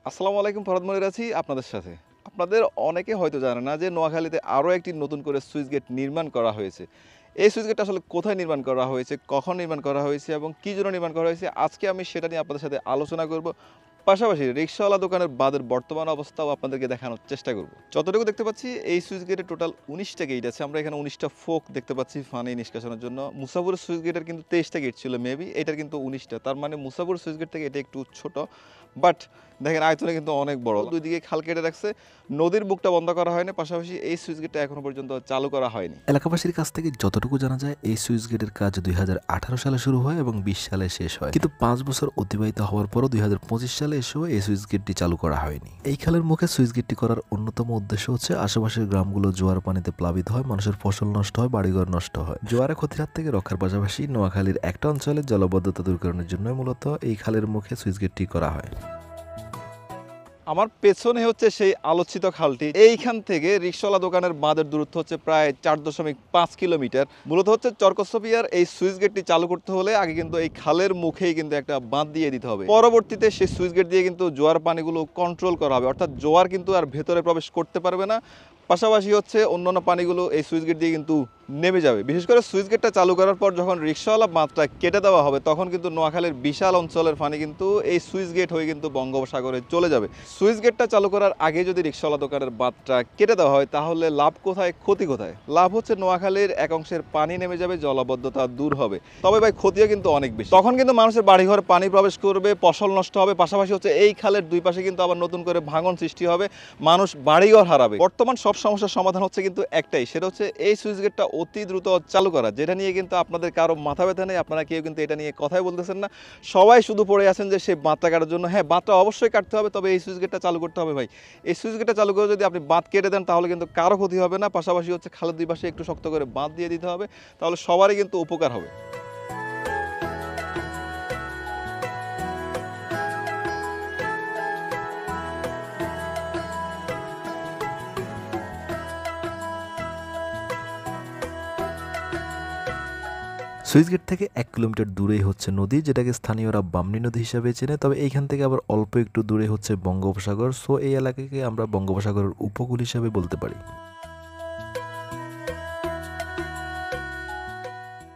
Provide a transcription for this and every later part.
আসসালামু আলাইকুম, ফরহাদ মনির আছি আপনাদের সাথে। আপনাদের অনেকে হয়তো জানে না যে নোয়াখালীতে আরও একটি নতুন করে সুইচ গেট নির্মাণ করা হয়েছে। এই সুইচ গেটটা আসলে কোথায় নির্মাণ করা হয়েছে, কখন নির্মাণ করা হয়েছে এবং কী জন্য নির্মাণ করা হয়েছে, আজকে আমি সেটা নিয়ে আপনাদের সাথে আলোচনা করব। পাশাপাশি রিক্সাওয়ালা দোকানের বাদের বর্তমান অবস্থাও আপনাদেরকে দেখানোর চেষ্টা করব। যতটুকু দেখতে পাচ্ছি এই সুইচ গেটে টোটাল 19টা গেট আছে। আমরা এখানে 19টা ফোক দেখতে পাচ্ছি পানি নিষ্কাশনের জন্য। মুসাফুর সুইচ গেটের কিন্তু 23টা গেট ছিল মেবি, এটার কিন্তু 19টা। তার মানে মুসাফুর সুইচ গেট থেকে এটা একটু ছোট, বাট দেখেন আয়তনে কিন্তু অনেক বড়। দুই দিকে খাল কেটে রাখছে, নদীর বুকটা বন্ধ করা হয়নি। পাশাপাশি এই সুইচ গেটটা এখনো পর্যন্ত চালু করা হয়নি। এলাকাবাসীর কাছ থেকে যতটুকু জানা যায় এই সুইচ গেটের কাজ 2018 সালে শুরু হয় এবং 20 সালে শেষ হয়, কিন্তু 5 বছর অতিবাহিত হওয়ার পরও 2025 সালে এসেও এই সুইচ গেটটি চালু করা হয়নি। এই খালের মুখে সুইচ গেটটি করার অন্যতম উদ্দেশ্য হচ্ছে আশেপাশের গ্রামগুলো জোয়ার পানিতে প্লাবিত হয়, মানুষের ফসল নষ্ট হয়, বাড়িঘর নষ্ট হয়। জোয়ারে ক্ষতির হাত থেকে রক্ষার পাশাপাশি নোয়াখালীর একটা অঞ্চলে জলবদ্ধতা দূরীকরণের জন্য মূলত এই খালের মুখে সুইচ গেটটি করা হয়। আমার পেছনে হচ্ছে সেই আলোচিত খালটি। এইখান থেকে রিক্সাওয়ালা দোকানের বাঁধের দূরত্ব হচ্ছে প্রায় 4.5 কিলোমিটার। মূলত হচ্ছে চরকসপিয়ার এই সুইচ গেটটি চালু করতে হলে আগে কিন্তু এই খালের মুখেই কিন্তু একটা বাঁধ দিয়ে দিতে হবে। পরবর্তীতে সেই সুইচ গেট দিয়ে কিন্তু জোয়ার পানিগুলো কন্ট্রোল করা হবে, অর্থাৎ জোয়ার কিন্তু আর ভেতরে প্রবেশ করতে পারবে না। পাশাপাশি হচ্ছে অন্যান্য পানিগুলো এই সুইচ গেট দিয়ে কিন্তু নেমে যাবে। বিশেষ করে সুইচ গেটটা চালু করার পর যখন রিক্সাওয়ালা বাঁধটা কেটে দেওয়া হবে তখন কিন্তু নোয়াখালীর বিশাল অঞ্চলের পানি কিন্তু এই সুইচ গেট হয়ে কিন্তু বঙ্গোপসাগরে চলে যাবে। সুইচ গেটটা চালু করার আগে যদি রিক্সাওয়ালা দোকানের বাঁধটা কেটে দেওয়া হয় তাহলে লাভ কোথায়, ক্ষতি কোথায়? লাভ হচ্ছে নোয়াখালীর এক অংশের পানি নেমে যাবে, জলাবদ্ধতা দূর হবে। তবে ভাই ক্ষতিও কিন্তু অনেক বেশি। তখন কিন্তু মানুষের বাড়িঘরে পানি প্রবেশ করবে, ফসল নষ্ট হবে। পাশাপাশি হচ্ছে এই খালের দুই পাশে কিন্তু আবার নতুন করে ভাঙন সৃষ্টি হবে, মানুষ বাড়িঘর হারাবে। বর্তমান সব সমস্যার সমাধান হচ্ছে কিন্তু একটাই, সেটা হচ্ছে এই সুইচ গেটটা অতি দ্রুত চালু করা। যেটা নিয়ে কিন্তু আপনাদের কারো মাথা ব্যথা নেই, আপনারা কেউ কিন্তু এটা নিয়ে কথাই বলতেছেন না। সবাই শুধু পড়ে আছেন যে সেই বাঁধটা কাটার জন্য। হ্যাঁ, বাঁধটা অবশ্যই কাটতে হবে, তবে এই সুইচ গেটটা চালু করতে হবে ভাই। এই সুইচ গেটটা চালু করে যদি আপনি বাঁধ কেটে দেন তাহলে কিন্তু কারো ক্ষতি হবে না। পাশাপাশি হচ্ছে খালের দুই পাশে একটু শক্ত করে বাঁধ দিয়ে দিতে হবে, তাহলে সবারই কিন্তু উপকার হবে। সুইচ গেট থেকে 1 কিলোমিটার দূরেই হচ্ছে নদী, যেটাকে স্থানীয়রা বামনী নদী হিসাবে চেনে। তবে এইখান থেকে আবার অল্প একটু দূরে হচ্ছে বঙ্গোপসাগর। সো এই এলাকাকে আমরা বঙ্গোপসাগরের উপকূল হিসাবে বলতে পারি।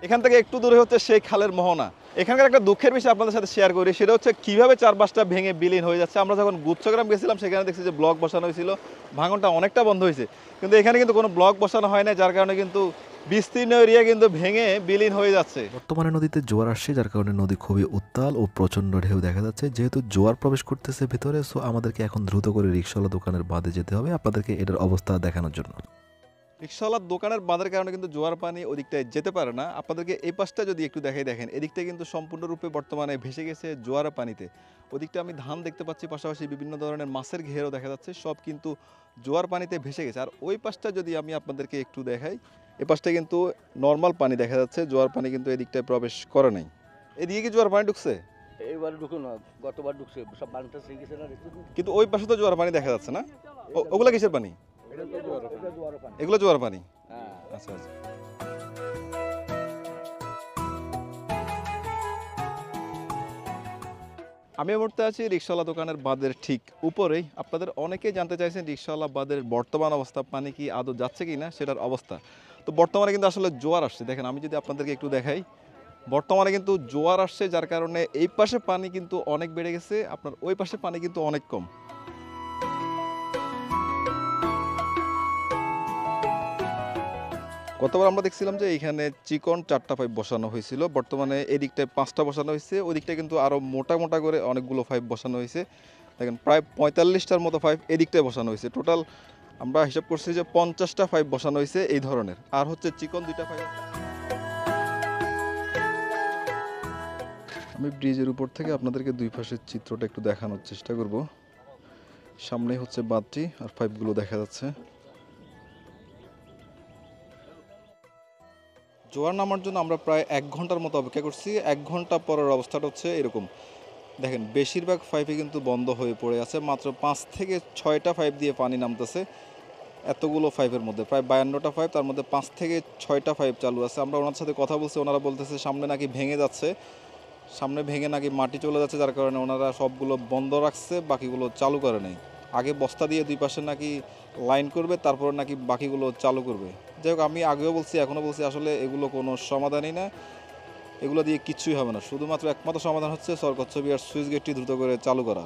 এখান থেকে একটু দূরে হচ্ছে সেই খালের মোহনা। এখানকার একটা দুঃখের বিষয় আপনাদের সাথে শেয়ার করি, সেটা হচ্ছে কিভাবে চারপাশটা ভেঙে বিলীন হয়ে যাচ্ছে। আমরা যখন গুচ্ছগ্রাম গেছিলাম সেখানে দেখছি যে ব্লক বসানো হয়েছিল, ভাঙনটা অনেকটা বন্ধ হয়েছে, কিন্তু এখানে কিন্তু কোনো ব্লক বসানো হয় না, যার কারণে কিন্তু বিস্তীর্ণ এরিয়া কিন্তু ভেঙে বিলীন হয়ে যাচ্ছে। বর্তমানে নদীতে জোয়ার আসছে, যার কারণে নদী খুবই উত্তাল ও প্রচণ্ড ঢেউ দেখা যাচ্ছে। যেহেতু জোয়ার প্রবেশ করতেছে ভেতরে, সো আমাদেরকে এখন দ্রুত করে রিক্সাওয়ালা দোকানের বাঁধে যেতে হবে আপনাদেরকে এটার অবস্থা দেখানোর জন্য। রিক্সাওয়ালার দোকানের বাঁধের কারণে কিন্তু জোয়ার পানি ওদিকটায় যেতে পারে না। আপনাদেরকে এই পাশটা যদি একটু দেখাই, দেখেন এদিকটা কিন্তু সম্পূর্ণরূপে বর্তমানে ভেসে গেছে জোয়ার পানিতে। ওদিকটা আমি ধান দেখতে পাচ্ছি, পাশাপাশি বিভিন্ন ধরনের মাছের ঘেরও দেখা যাচ্ছে, সব কিন্তু জোয়ার পানিতে ভেসে গেছে। আর ওই পাশটা যদি আমি আপনাদেরকে একটু দেখাই, এ পাশটা কিন্তু নর্মাল পানি দেখা যাচ্ছে, জোয়ার পানি কিন্তু এদিকটায় প্রবেশ করে নাই। এদিকে কি জোয়ার পানি ঢুকছে? এইবার ঢুকে না, গতবার ঢুকছে, সব বানটা শিখে গেছে না। কিন্তু ওই পাশে তো জোয়ার পানি দেখা যাচ্ছে না। ওগুলা কিসের পানি? এগুলো জোয়ার পানি। হ্যাঁ, আচ্ছা আচ্ছা। আমি এই মুহূর্তে আছি রিক্সাওয়ালা দোকানের বাঁধের ঠিক উপরেই। আপনাদের অনেকেই জানতে চাইছেন রিক্সাওয়ালা বাঁধের বর্তমান অবস্থা, পানি কি আদৌ যাচ্ছে কি না সেটার অবস্থা। তো বর্তমানে কিন্তু আসলে জোয়ার আসছে, দেখেন আমি যদি আপনাদেরকে একটু দেখাই, বর্তমানে কিন্তু জোয়ার আসছে, যার কারণে এই পাশে পানি কিন্তু অনেক বেড়ে গেছে, আপনার ওই পাশে পানি কিন্তু অনেক কম। গতবার আমরা দেখছিলাম যে এইখানে চিকন 4টা পাইপ বসানো হয়েছিল, বর্তমানে এই দিকটায় 5টা বসানো হয়েছে, ওই দিকটায় কিন্তু আরও মোটা মোটা করে অনেকগুলো পাইপ বসানো হয়েছে। দেখেন প্রায় 45টার মতো পাইপ এদিকটায় বসানো হয়েছে। টোটাল আমরা হিসাব করছি যে 50টা পাইপ বসানো হয়েছে এই ধরনের, আর হচ্ছে চিকন 2টা পাইপ। আমি ব্রিজের উপর থেকে আপনাদেরকে দুই পাশের চিত্রটা একটু দেখানোর চেষ্টা করব। সামনেই হচ্ছে বাঁধটি আর পাইপগুলো দেখা যাচ্ছে। জোয়ার নামার জন্য আমরা প্রায় 1 ঘন্টার মতো অপেক্ষা করছি। 1 ঘন্টা পরের অবস্থাটা হচ্ছে এরকম। দেখেন বেশিরভাগ পাইপই কিন্তু বন্ধ হয়ে পড়ে আছে, মাত্র 5 থেকে 6টা পাইপ দিয়ে পানি নামতেছে। এতগুলো পাইপের মধ্যে প্রায় 52টা পাইপ, তার মধ্যে 5 থেকে 6টা পাইপ চালু আছে। আমরা ওনার সাথে কথা বলছি, ওনারা বলতেছে সামনে নাকি ভেঙে যাচ্ছে, সামনে ভেঙে নাকি মাটি চলে যাচ্ছে, যার কারণে ওনারা সবগুলো বন্ধ রাখছে, বাকিগুলো চালু করে নেই। আগে বস্তা দিয়ে দুই পাশে নাকি লাইন করবে, তারপর নাকি বাকিগুলো চালু করবে। যাই হোক, আমি আগেও বলছি এখনও বলছি, আসলে এগুলো কোনো সমাধানই না, এগুলো দিয়ে কিচ্ছুই হবে না। শুধুমাত্র একমাত্র সমাধান হচ্ছে সরকচ্ছবি আর সুইচ গেটটি দ্রুত করে চালু করা।